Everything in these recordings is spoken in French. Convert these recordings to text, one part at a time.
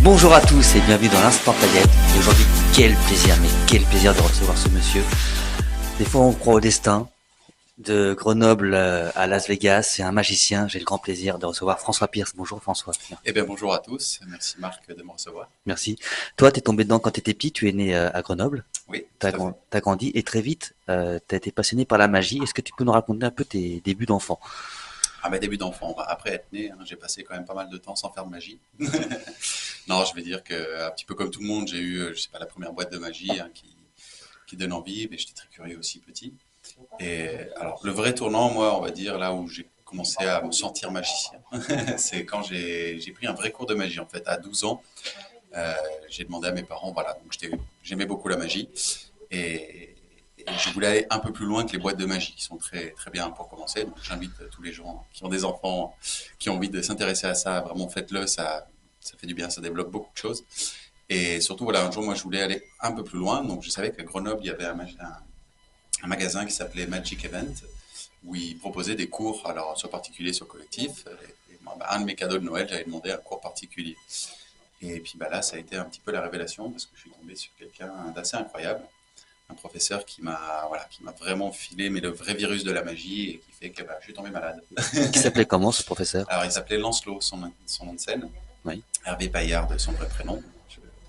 Bonjour à tous et bienvenue dans l'Instant Paillette. Et aujourd'hui, quel plaisir de recevoir ce monsieur. Des fois, on croit au destin. De Grenoble à Las Vegas, c'est un magicien. J'ai le grand plaisir de recevoir François Pierce. Bonjour François. Eh bien, bonjour à tous. Merci Marc de me recevoir. Merci. Toi, t'es tombé dedans quand t'étais petit. Tu es né à Grenoble. Oui, T'as grandi et très vite, t'as été passionné par la magie. Est-ce que tu peux nous raconter un peu tes débuts d'enfant? à mes débuts d'enfant, après être né, j'ai passé quand même pas mal de temps sans faire de magie. Non, je vais dire que un petit peu comme tout le monde, j'ai eu, je sais pas, la première boîte de magie qui donne envie, mais j'étais très curieux aussi petit. Et alors, le vrai tournant, moi, on va dire, là où j'ai commencé à me sentir magicien, c'est quand j'ai pris un vrai cours de magie, en fait, à 12 ans. Euh, j'ai demandé à mes parents, voilà, donc j'aimais beaucoup la magie. Et, et je voulais aller un peu plus loin que les boîtes de magie, qui sont très, très bien pour commencer. Donc j'invite tous les gens qui ont des enfants, qui ont envie de s'intéresser à ça, vraiment faites-le, ça fait du bien, ça développe beaucoup de choses. Et surtout, voilà, un jour, moi, je voulais aller un peu plus loin. Donc je savais qu'à Grenoble, il y avait un magasin qui s'appelait Magic Event, où ils proposaient des cours, alors soit particuliers, soit collectifs. Et moi, un de mes cadeaux de Noël, j'avais demandé un cours particulier. Et puis là, ça a été un petit peu la révélation parce que je suis tombé sur quelqu'un d'assez incroyable, un professeur qui m'a vraiment filé mais le vrai virus de la magie et qui fait que je suis tombé malade. Qui s'appelait comment ce professeur? Alors il s'appelait Lancelot, son nom de scène, Oui. Hervé Paillard de son vrai prénom.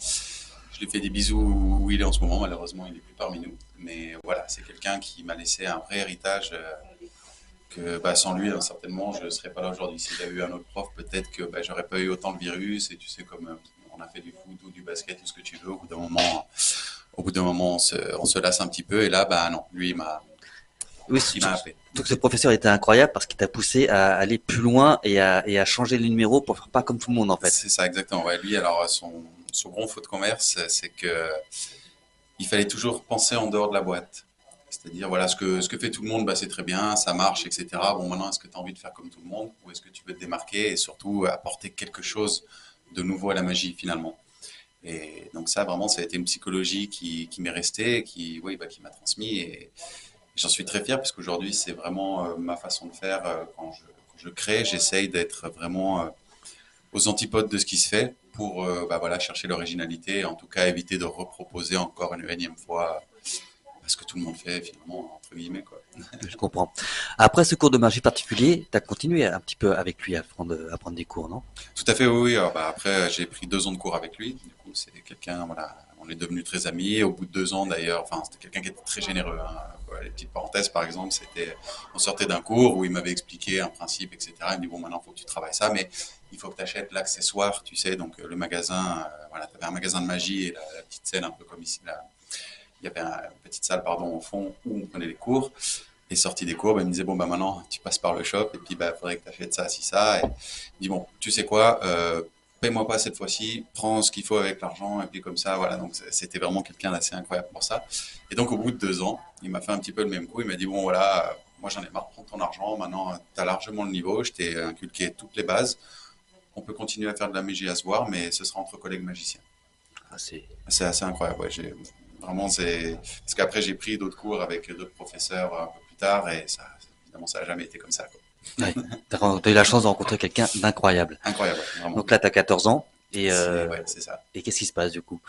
Je lui fais des bisous où il est en ce moment, malheureusement il n'est plus parmi nous. Mais voilà, c'est quelqu'un qui m'a laissé un vrai héritage que sans lui, certainement, je ne serais pas là aujourd'hui. S'il y avait eu un autre prof, peut-être que j'aurais pas eu autant de virus. Et tu sais, comme on a fait du foot ou du basket, tout ce que tu veux, au bout d'un moment, on se lasse un petit peu. Et là, non, lui, Oui, il m'a happé. donc ce professeur était incroyable parce qu'il t'a poussé à aller plus loin et à changer le numéro pour faire pas comme tout le monde en fait. C'est ça, exactement. Ouais, lui, alors, son gros faute de commerce, c'est que il fallait toujours penser en dehors de la boîte. C'est-à-dire, voilà, ce que fait tout le monde, c'est très bien, ça marche, etc. Bon, maintenant, est-ce que tu as envie de faire comme tout le monde ou est-ce que tu veux te démarquer et surtout apporter quelque chose de nouveau à la magie, finalement? Et donc ça, vraiment, ça a été une psychologie qui m'est restée, qui m'a transmis. Et j'en suis très fier parce qu'aujourd'hui, c'est vraiment ma façon de faire. Quand je crée, j'essaye d'être vraiment aux antipodes de ce qui se fait pour voilà, chercher l'originalité et en tout cas éviter de reproposer encore une énième fois ce que tout le monde fait finalement, entre guillemets, quoi. Je comprends. Après ce cours de magie particulier, t'as continué un petit peu avec lui à prendre des cours, non? Tout à fait, oui, oui. Alors, après, j'ai pris 2 ans de cours avec lui. Du coup, c'est quelqu'un, voilà, on est devenus très amis. Au bout de 2 ans, d'ailleurs, enfin, c'était quelqu'un qui était très généreux, hein. Voilà, les petites parenthèses, par exemple, on sortait d'un cours où il m'avait expliqué un principe, etc. Il me dit, bon, maintenant, il faut que tu travailles ça, mais il faut que tu achètes l'accessoire, tu sais, donc le magasin, voilà, tu avais un magasin de magie et la petite scène, un peu comme ici, là. Il y avait une petite salle, pardon, au fond où on prenait les cours. Et sorti des cours, il me disait, bon, maintenant, tu passes par le shop, et puis, faudrait que tu achètes ça, si, ça. Et il me dit, bon, tu sais quoi, paye-moi pas cette fois-ci, prends ce qu'il faut avec l'argent, et puis comme ça, voilà. Donc, c'était vraiment quelqu'un d'assez incroyable pour ça. Et donc, au bout de 2 ans, il m'a fait un petit peu le même coup. Il m'a dit, bon, voilà, moi, j'en ai marre, prends ton argent. Maintenant, tu as largement le niveau. Je t'ai inculqué toutes les bases. On peut continuer à faire de la magie à se voir, mais ce sera entre collègues magiciens. Ah, C'est assez incroyable, ouais. Vraiment, parce qu'après, j'ai pris d'autres cours avec d'autres professeurs un peu plus tard, et ça, évidemment, ça n'a jamais été comme ça, quoi. ouais. T'as eu la chance de rencontrer quelqu'un d'incroyable. Incroyable, ouais, vraiment. Donc là, t'as 14 ans Ouais, c'est ça. et qu'est-ce qui se passe du coup?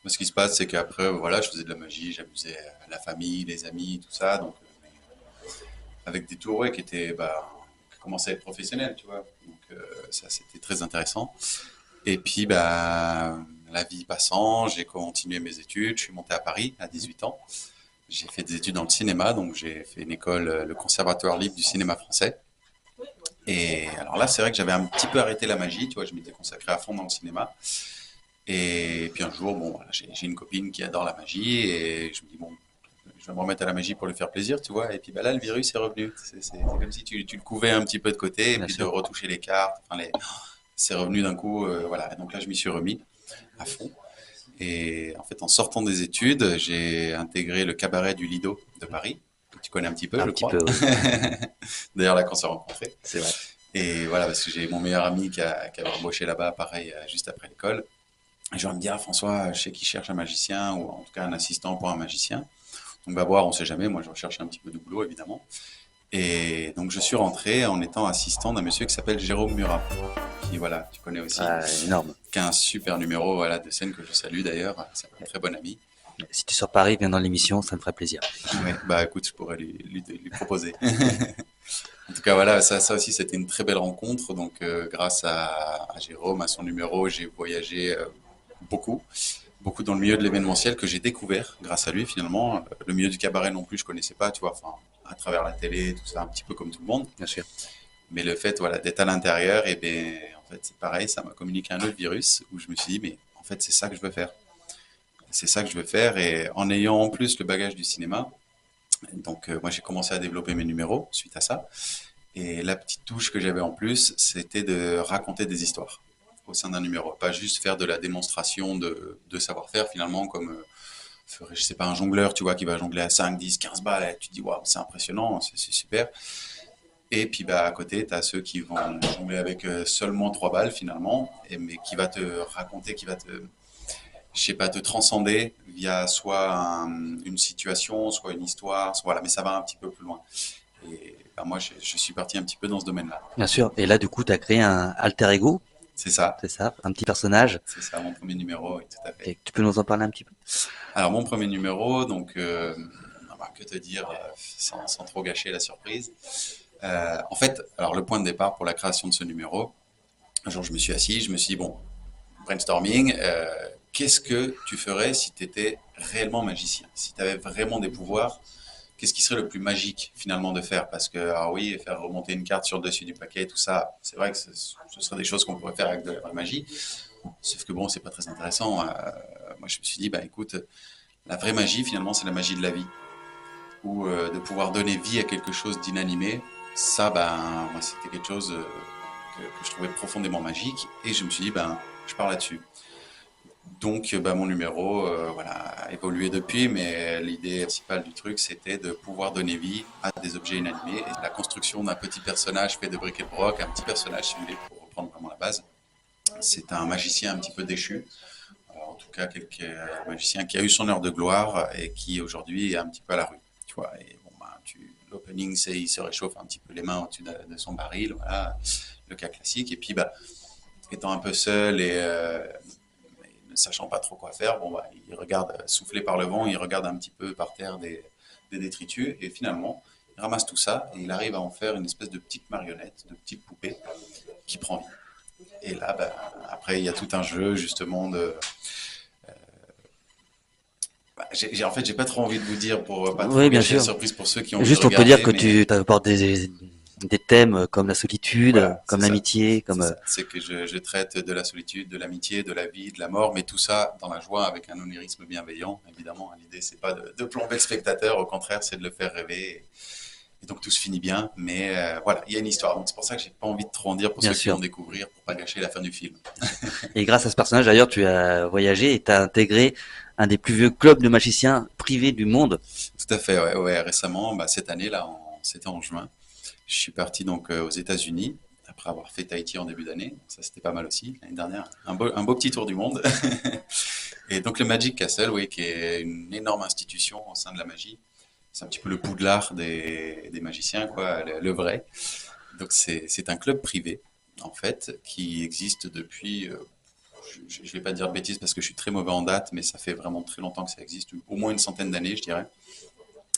Moi, ce qui se passe, c'est qu'après, voilà, je faisais de la magie, j'amusais la famille, les amis, tout ça, donc avec des tours, ouais, qui commençaient à être professionnels, tu vois. Donc ça, c'était très intéressant. Et puis, la vie passant, j'ai continué mes études, je suis monté à Paris à 18 ans. J'ai fait des études dans le cinéma, donc j'ai fait une école, le Conservatoire libre du cinéma français. Et alors là, c'est vrai que j'avais un petit peu arrêté la magie, tu vois, je m'étais consacré à fond dans le cinéma. Et puis un jour, bon, voilà, j'ai une copine qui adore la magie et je me dis, bon, je vais me remettre à la magie pour lui faire plaisir, tu vois. Et puis là, le virus est revenu. C'est comme si tu le couvais un petit peu de côté et Bien puis de sûr. retoucher les cartes. Enfin, c'est revenu d'un coup, voilà. Et donc là, je m'y suis remis à fond. Et en fait, en sortant des études, j'ai intégré le cabaret du Lido de Paris, que tu connais un petit peu, Un je petit crois. peu, oui. D'ailleurs, là, qu'on s'est rencontrés. C'est vrai. Et voilà, parce que j'ai mon meilleur ami qui avait embauché là-bas, pareil, juste après l'école. Et je vais me dire, ah, François, je sais qu'il cherche un magicien, ou en tout cas un assistant pour un magicien. Donc, voir, on sait jamais. Moi, je recherche un petit peu de boulot, évidemment. Et donc je suis rentré en étant assistant d'un monsieur qui s'appelle Jérôme Murat, qui voilà, tu connais aussi, Énorme. qui a un super numéro voilà, de scène que je salue d'ailleurs, c'est un très bon ami. Si tu sors Paris, viens dans l'émission, ça me ferait plaisir. Ouais, bah écoute, je pourrais lui proposer. En tout cas, voilà, ça aussi, c'était une très belle rencontre. Donc, grâce à Jérôme, à son numéro, j'ai voyagé beaucoup, beaucoup dans le milieu de l'événementiel que j'ai découvert grâce à lui finalement. Le milieu du cabaret non plus, je connaissais pas, tu vois, enfin, à travers la télé, tout ça, un petit peu comme tout le monde. Bien sûr. Mais le fait, voilà, d'être à l'intérieur, et ben, en fait, c'est pareil, ça m'a communiqué un autre virus où je me suis dit, mais en fait, c'est ça que je veux faire. C'est ça que je veux faire. Et en ayant en plus le bagage du cinéma, donc moi, j'ai commencé à développer mes numéros suite à ça. Et la petite touche que j'avais en plus, c'était de raconter des histoires au sein d'un numéro. Pas juste faire de la démonstration de savoir-faire, finalement, comme ferait, je sais pas, un jongleur, tu vois, qui va jongler à 5, 10, 15 balles. Et tu te dis, waouh, c'est impressionnant, c'est super. Et puis, bah, à côté, tu as ceux qui vont jongler avec seulement 3 balles, finalement, mais qui va te raconter, qui va te, je sais pas, te transcender via soit une situation, soit une histoire, soit, voilà, mais ça va un petit peu plus loin. Et bah, moi, je suis parti un petit peu dans ce domaine-là. Bien sûr. Et là, du coup, tu as créé un alter ego, C'est ça, c'est ça, un petit personnage. c'est ça, mon premier numéro, oui, tout à fait. Et tu peux nous en parler un petit peu? Alors, mon premier numéro, donc, bah, que te dire sans trop gâcher la surprise. En fait, alors le point de départ pour la création de ce numéro, un jour je me suis assis, je me suis dit, bon, brainstorming, qu'est-ce que tu ferais si tu étais réellement magicien? Si tu avais vraiment des pouvoirs, qu'est-ce qui serait le plus magique finalement de faire? Parce que, ah oui, faire remonter une carte sur le dessus du paquet, tout ça, c'est vrai que ce serait des choses qu'on pourrait faire avec de la vraie magie. Sauf que bon, c'est pas très intéressant. Moi, je me suis dit, bah écoute, la vraie magie finalement, c'est la magie de la vie. Ou de pouvoir donner vie à quelque chose d'inanimé. Ça, ben, moi, c'était quelque chose que je trouvais profondément magique. Et je me suis dit, ben, je pars là-dessus. Donc, bah, mon numéro voilà, a évolué depuis, mais l'idée principale du truc, c'était de pouvoir donner vie à des objets inanimés. Et la construction d'un petit personnage fait de bric et de broc, un petit personnage simulé pour reprendre vraiment la base. C'est un magicien un petit peu déchu, en tout cas un magicien qui a eu son heure de gloire et qui aujourd'hui est un petit peu à la rue. Tu vois, et bon, bah, l'opening, c'est il se réchauffe un petit peu les mains au-dessus de son baril, voilà, le cas classique. Et puis, bah, étant un peu seul et ne sachant pas trop quoi faire, bon, bah, il regarde, soufflé par le vent, il regarde un petit peu par terre des détritus, et finalement, il ramasse tout ça, et il arrive à en faire une espèce de petite marionnette, de petite poupée, qui prend vie. Et là, bah, après, il y a tout un jeu, justement, bah, en fait, j'ai pas trop envie de vous dire pour pas trop Oui, bien gâcher la sûr. surprise pour ceux qui ont envie de Juste, on peut dire regarder, que mais tu abordes des thèmes comme la solitude, voilà, comme c'est ça. l'amitié, C'est comme ça. C'est que je traite de la solitude, de l'amitié, de la vie, de la mort, mais tout ça dans la joie avec un onirisme bienveillant. Évidemment, l'idée, c'est pas de plomber le spectateur, au contraire, c'est de le faire rêver. Et donc tout se finit bien, mais voilà, il y a une histoire. Donc c'est pour ça que j'ai pas envie de trop en dire pour bien ceux qui vont sûr. découvrir, pour pas gâcher la fin du film. Et grâce à ce personnage, d'ailleurs, tu as voyagé et tu as intégré un des plus vieux clubs de magiciens privés du monde. Tout à fait, ouais, ouais. Récemment, bah, cette année, là, c'était en juin, je suis parti donc aux États-Unis après avoir fait Tahiti en début d'année. Ça, c'était pas mal aussi. L'année dernière, un beau petit tour du monde. Et donc le Magic Castle, oui, qui est une énorme institution au sein de la magie. C'est un petit peu le Poudlard des magiciens, quoi, le vrai. Donc c'est un club privé, en fait, qui existe depuis, je ne vais pas dire de bêtises parce que je suis très mauvais en date, mais ça fait vraiment très longtemps que ça existe, au moins une centaine d'années, je dirais.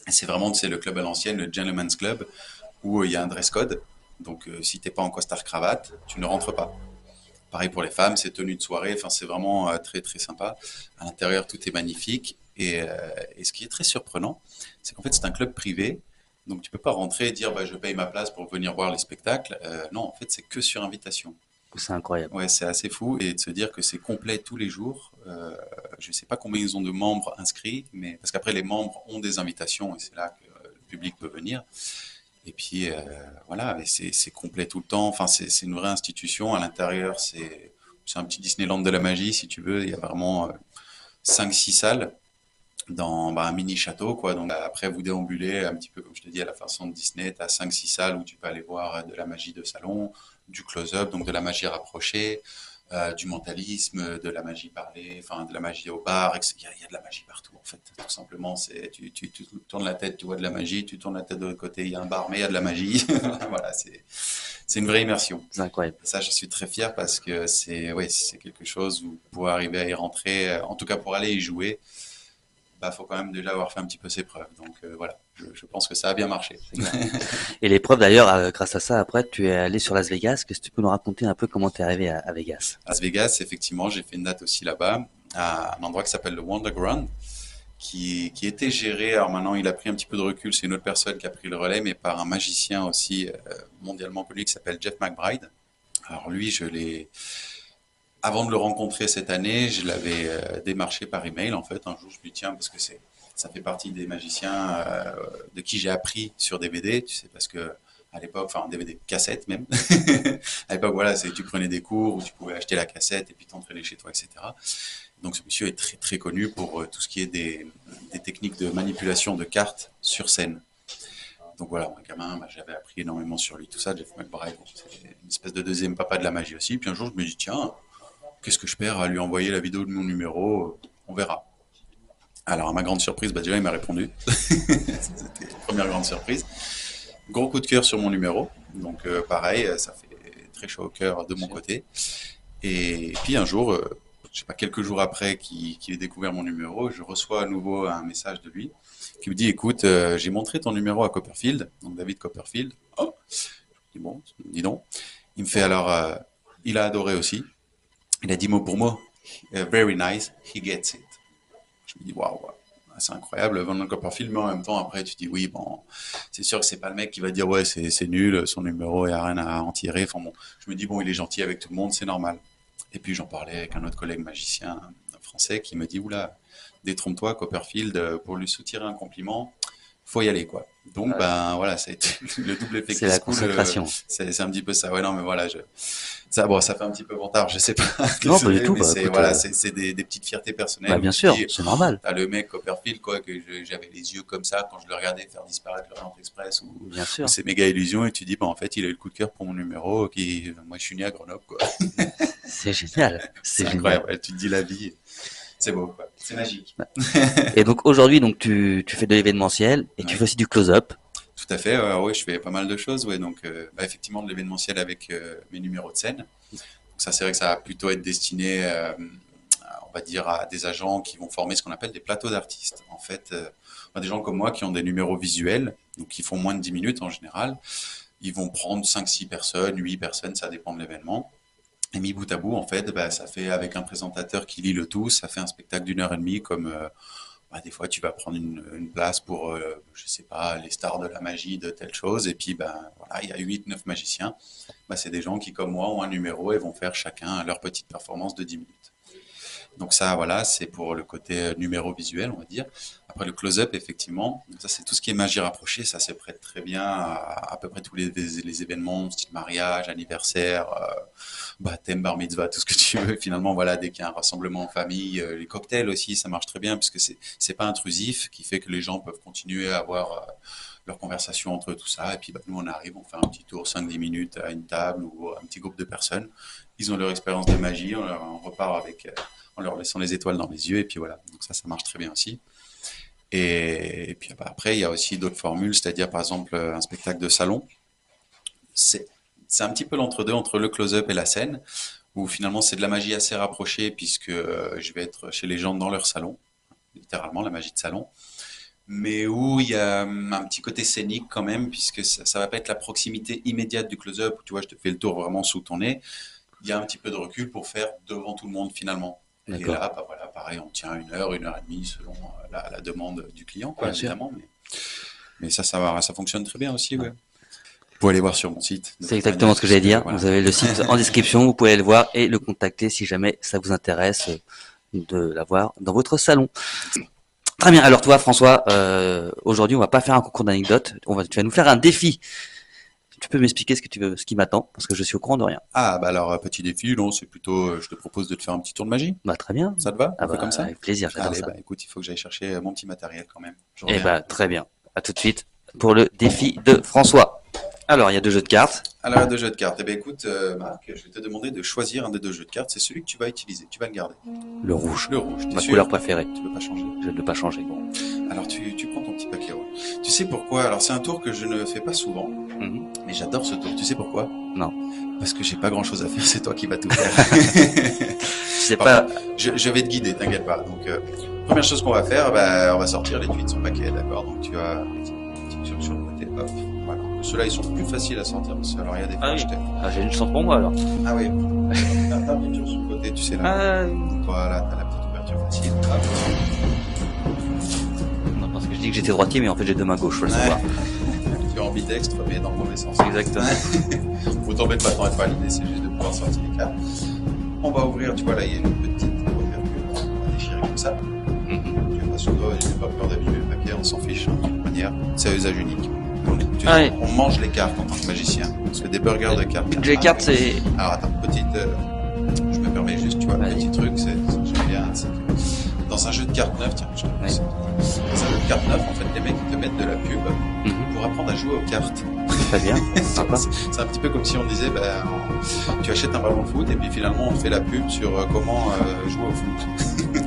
Et c'est le club à l'ancienne, le Gentleman's Club, où il y a un dress code. Donc si t'es pas en costard cravate, tu ne rentres pas. Pareil pour les femmes, c'est tenue de soirée, enfin c'est vraiment très très sympa. À l'intérieur, tout est magnifique. Et ce qui est très surprenant, c'est qu'en fait c'est un club privé, donc tu peux pas rentrer et dire bah, je paye ma place pour venir voir les spectacles. Non, en fait c'est que sur invitation. C'est incroyable. Ouais, c'est assez fou et de se dire que c'est complet tous les jours. Je sais pas combien ils ont de membres inscrits, mais parce qu'après les membres ont des invitations et c'est là que le public peut venir. Et puis voilà, et c'est complet tout le temps. Enfin, c'est une vraie institution. À l'intérieur, c'est un petit Disneyland de la magie, si tu veux. Il y a vraiment 5-6 salles dans bah, un mini château, quoi. Donc après, vous déambulez un petit peu, comme je te dis, à la façon de Disney. Tu as 5-6 salles où tu peux aller voir de la magie de salon, du close-up, donc de la magie rapprochée. du mentalisme, de la magie parlée, enfin de la magie au bar, etc. Il y a de la magie partout en fait. Tout simplement, tu tournes la tête, tu vois de la magie, tu tournes la tête de l'autre côté, il y a un bar, mais il y a de la magie. Voilà, c'est une vraie immersion. C'est incroyable. Ça, je suis très fier parce que c'est quelque chose où pour arriver à y rentrer, en tout cas pour aller y jouer, bah faut quand même déjà avoir fait un petit peu ses preuves. Donc voilà, je pense que ça a bien marché. Et l'épreuve d'ailleurs, grâce à ça, après, tu es allé sur Las Vegas. Qu'est-ce que tu peux nous raconter un peu comment tu es arrivé à Vegas? Las Vegas, effectivement, j'ai fait une date aussi là-bas, à un endroit qui s'appelle le Wonderground, qui était géré, alors maintenant il a pris un petit peu de recul, c'est une autre personne qui a pris le relais, mais par un magicien aussi mondialement connu qui s'appelle Jeff McBride. Alors lui, avant de le rencontrer cette année, je l'avais démarché par email en fait. Un jour, je me dis tiens, parce que ça fait partie des magiciens de qui j'ai appris sur DVD, tu sais, parce que à l'époque, enfin DVD, cassette même. À l'époque, voilà, tu prenais des cours où tu pouvais acheter la cassette et puis t'entraîner chez toi, etc. Donc ce monsieur est très très connu pour tout ce qui est des techniques de manipulation de cartes sur scène. Donc voilà, moi, gamin, bah, j'avais appris énormément sur lui, tout ça. Jeff McBride, c'est une espèce de deuxième papa de la magie aussi. Puis un jour, je me dis tiens, qu'est-ce que je perds à lui envoyer la vidéo de mon numéro? On verra. Alors, à ma grande surprise, bah, déjà, il m'a répondu. C'était la première grande surprise. Gros coup de cœur sur mon numéro. Donc, pareil, ça fait très chaud au cœur de mon côté. Et puis, un jour, je sais pas, quelques jours après qu'il ait découvert mon numéro, je reçois à nouveau un message de lui qui me dit, écoute, j'ai montré ton numéro à Copperfield, donc David Copperfield. Oh, je dis bon, dis donc. Il me fait alors, il a adoré aussi. Il a dit mot pour mot, very nice, he gets it. Je me dis, waouh, c'est incroyable, Van Copperfield, mais en même temps, après, tu dis, oui, bon, c'est sûr que c'est pas le mec qui va dire, ouais, c'est nul, son numéro, il n'y a rien à en tirer. Enfin bon, je me dis, bon, il est gentil avec tout le monde, c'est normal. Et puis, j'en parlais avec un autre collègue magicien français qui me dit, oula, détrompe-toi, Copperfield, pour lui soutirer un compliment, faut y aller, quoi. Donc, ben, voilà, ça a été le double effet C'est la consécration. C'est un petit peu ça. Ouais, non, mais voilà, ça fait un petit peu vantard, je sais pas. Non, pas du tout. Mais Bah, c'est, écoute, voilà, c'est des petites fiertés personnelles. bah, Où bien tu sûr, dis, c'est normal. t'as le mec Copperfield, quoi, que j'avais les yeux comme ça quand je le regardais faire disparaître l'Orient Express Bien ou sûr. c'est méga illusion et tu dis, bah, en fait, il a eu le coup de cœur pour mon numéro moi, je suis né à Grenoble, quoi. C'est génial. C'est C'est génial. incroyable. Ouais, tu te dis la vie. C'est beau, quoi. C'est magique. Et donc aujourd'hui, donc tu fais de l'événementiel et tu Ouais. fais aussi du close-up. Tout à fait. Oui, je fais pas mal de choses. Ouais, donc, bah, effectivement, de l'événementiel avec mes numéros de scène. Donc ça, c'est vrai que ça va plutôt être destiné, on va dire, à des agents qui vont former ce qu'on appelle des plateaux d'artistes. En fait, on a des gens comme moi qui ont des numéros visuels, donc qui font moins de 10 minutes en général. Ils vont prendre 5, 6 personnes, 8 personnes, ça dépend de l'événement. Et mis bout à bout, en fait, bah, ça fait avec un présentateur qui lit le tout, ça fait un spectacle d'1 heure et demie comme bah, des fois tu vas prendre une place pour, je sais pas, les stars de la magie de telle chose, et puis ben voilà, il y a 8, 9 magiciens. Bah, c'est des gens qui, comme moi, ont un numéro et vont faire chacun leur petite performance de 10 minutes. Donc ça, voilà, c'est pour le côté numéro visuel, on va dire. Après le close-up, effectivement, ça c'est tout ce qui est magie rapprochée, ça se prête très bien à peu près tous les événements, style mariage, anniversaire, baptême, bar mitzvah, tout ce que tu veux. Finalement, voilà, dès qu'il y a un rassemblement en famille, les cocktails aussi, ça marche très bien puisque c'est pas intrusif, qui fait que les gens peuvent continuer à avoir leur conversation entre eux, tout ça. Et puis bah, nous, on arrive, on fait un petit tour 5, 10 minutes à une table ou un petit groupe de personnes. Ils ont leur expérience de magie, on repart avec en leur laissant les étoiles dans les yeux, et puis voilà. Donc ça marche très bien aussi. Et puis bah, après, il y a aussi d'autres formules, c'est-à-dire par exemple un spectacle de salon. C'est un petit peu l'entre-deux entre le close-up et la scène, où finalement c'est de la magie assez rapprochée, puisque je vais être chez les gens dans leur salon, littéralement la magie de salon, mais où il y a un petit côté scénique quand même, puisque ça va pas être la proximité immédiate du close-up, où tu vois, je te fais le tour vraiment sous ton nez. Il y a un petit peu de recul pour faire devant tout le monde finalement. Et D'accord. là, bah voilà, pareil, on tient 1 heure, 1 heure et demie selon la demande du client, quoi, Bien sûr. évidemment. Mais ça fonctionne très bien aussi, ouais. Vous pouvez aller voir sur mon site. C'est exactement ce que j'allais dire. Voilà. Vous avez le site en description, vous pouvez aller le voir et le contacter si jamais ça vous intéresse de l'avoir dans votre salon. Très bien. Alors toi, François, aujourd'hui, on va pas faire un concours d'anecdotes. Tu vas nous faire un défi. Tu peux m'expliquer ce qui m'attend, parce que je suis au courant de rien. Ah, bah alors, petit défi, non, c'est plutôt, je te propose de te faire un petit tour de magie. Bah, très bien. Ça te va? Ah On fait bah, comme ça? avec plaisir, j'adore Allez, ça. bah écoute, il faut que j'aille chercher mon petit matériel quand même. Je Eh reviens. bah, très bien. À tout de suite pour le défi de François. Alors, il y a 2 jeux de cartes. Alors, deux jeux de cartes. Eh bien, écoute, Marc, je vais te demander de choisir un des 2 jeux de cartes. C'est celui que tu vas utiliser. Tu vas le garder. Le rouge. Le rouge. T'es Ma sûr? couleur préférée. Tu peux pas changer. Je ne peux pas changer. Bon. Alors, tu prends ton petit paquet rouge. Tu sais pourquoi? Alors, c'est un tour que je ne fais pas souvent, Mhm. mais j'adore ce tour. Tu sais pourquoi? Non. Parce que j'ai pas grand chose à faire. C'est toi qui vas tout faire. C'est pas... Je vais te guider, t'inquiète pas. Donc, première chose qu'on va faire, bah, on va sortir l'étui de son paquet, d'accord? Donc, tu as une petite sur le côté, hop, voilà. Ceux-là, ils sont plus faciles à sortir, parce que alors, il y a des fois, Ah oui. je t'aime. Ah, j'ai une chance pour moi, alors. Ah oui. T'as bien sûr sur le côté, tu sais, là. Ah, Voilà, t'as la petite ouverture facile. Hop. non, parce que je dis que j'étais droitier, mais en fait, j'ai 2 mains gauches, faut le Ouais. savoir. Tu es ambidextre, mais dans le mauvais sens. Exactement. Faut tomber pas tant être pas l'idée, c'est juste de pouvoir sortir les cartes. On va ouvrir, tu vois, là, il y a une petite ouverture. On va déchirer comme ça. Mhm. Tu pas sous doigt, j'ai pas peur d'abîmer le paquet, on s'en fiche, hein, de toute manière. C'est à usage unique. Donc, Ah oui. on mange les cartes en tant que magicien. Parce que des burgers de cartes. Les cartes, c'est... Alors, attends, petite, je me permets juste, tu vois, le Vas-y. petit truc, j'aime bien, c'est que dans un jeu de cartes neuf, tiens, je te Oui. passe. Dans un jeu de cartes neuf, en fait, les mecs, ils te mettent de la pub Mhm. pour apprendre à jouer aux cartes. Très bien. Sympa. C'est un petit peu comme si on disait, tu achètes un ballon de foot et puis finalement on te fait la pub sur comment jouer au foot. C'est des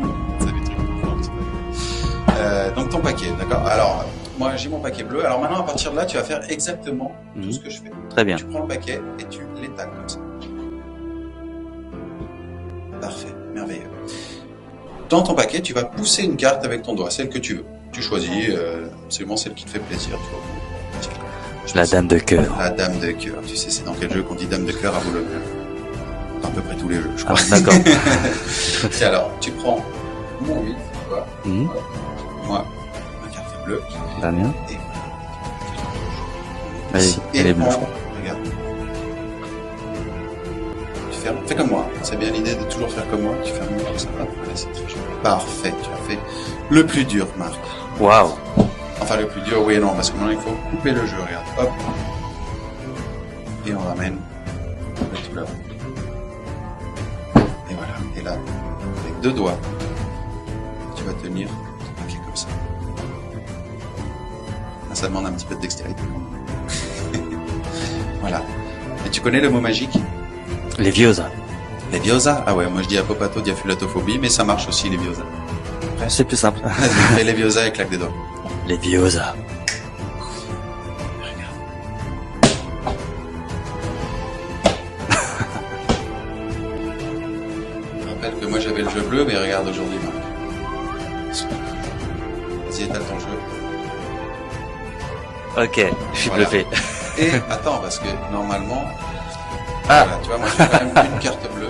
trucs qu'on fait un petit peu. Donc ton paquet, d'accord. Alors, moi j'ai mon paquet bleu. Alors maintenant à partir de là, tu vas faire exactement tout ce que je fais. Très bien. Tu prends le paquet et tu l'étales comme ça. Parfait, merveilleux. Dans ton paquet, tu vas pousser une carte avec ton doigt, celle que tu veux. Tu choisis absolument celle qui te fait plaisir, tu vois. La dame de cœur. La dame de cœur. Tu sais, c'est dans quel jeu qu'on dit dame de cœur à Boulogne? Dans à peu près tous les jeux, je crois. Ah, d'accord. Et alors, tu prends mon 8, tu vois. Mhm. Moi, ma carte est bleue. Très bien. Et Allez, elle est on, blanche. regarde. Tu fermes. Fais comme moi. C'est bien l'idée de toujours faire comme moi. Tu fermes comme ça. Hop, allez, c'est très joli. Parfait. Tu as fait le plus dur, Marc. Waouh. Enfin, le plus dur, oui et non, parce que maintenant, il faut couper le jeu, regarde. Hop. Et on ramène le tout là-bas. Et voilà. Et là, avec 2 doigts, tu vas tenir ton paquet comme ça. Là, ça demande un petit peu de dextérité. Voilà. Et tu connais le mot magique? Les vieux, Les viosa? Ah ouais, moi je dis apopato diafulatophobie, mais ça marche aussi, les viosa. c'est plus simple. Et les viosa, et claque des doigts. Les vieux. Regarde. Je rappelle que moi j'avais le jeu bleu, mais regarde aujourd'hui, Marc. Vas-y, étale ton jeu. Ok, je suis Voilà. bluffé. Et attends, parce que normalement, Ah, voilà, tu vois, moi j'ai quand même une carte bleue.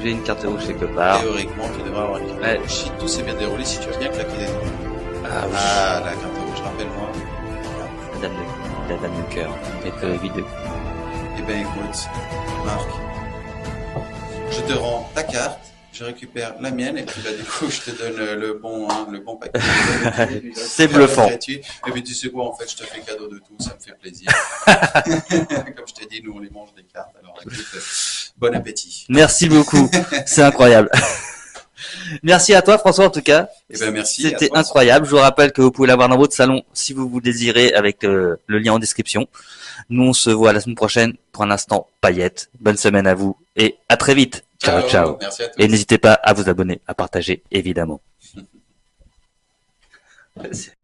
j'ai une carte rouge quelque part. Théoriquement, tu devrais avoir une carte Ouais. rouge. Si tout s'est bien déroulé, si tu as bien claqué des doigts. Ah oui. Ah, la carte rouge, rappelle-moi. La dame de cœur. Et que vidéo. Eh ben écoute, Marc, je te rends ta carte, je récupère la mienne et puis là du coup je te donne le bon paquet. C'est bluffant. Et puis tu sais quoi, en fait je te fais cadeau de tout, ça me fait plaisir. Comme je t'ai dit, nous on les mange des cartes, alors écoute, bon appétit. Merci beaucoup. C'est incroyable. Merci à toi, François, en tout cas. Eh ben merci. à C'était toi. incroyable. Je vous rappelle que vous pouvez l'avoir dans votre salon si vous désirez avec le lien en description. Nous, on se voit la semaine prochaine. Pour l'instant, paillettes. Bonne semaine à vous et à très vite. Ciao, ciao. Merci à tous. Et n'hésitez pas à vous abonner, à partager, évidemment.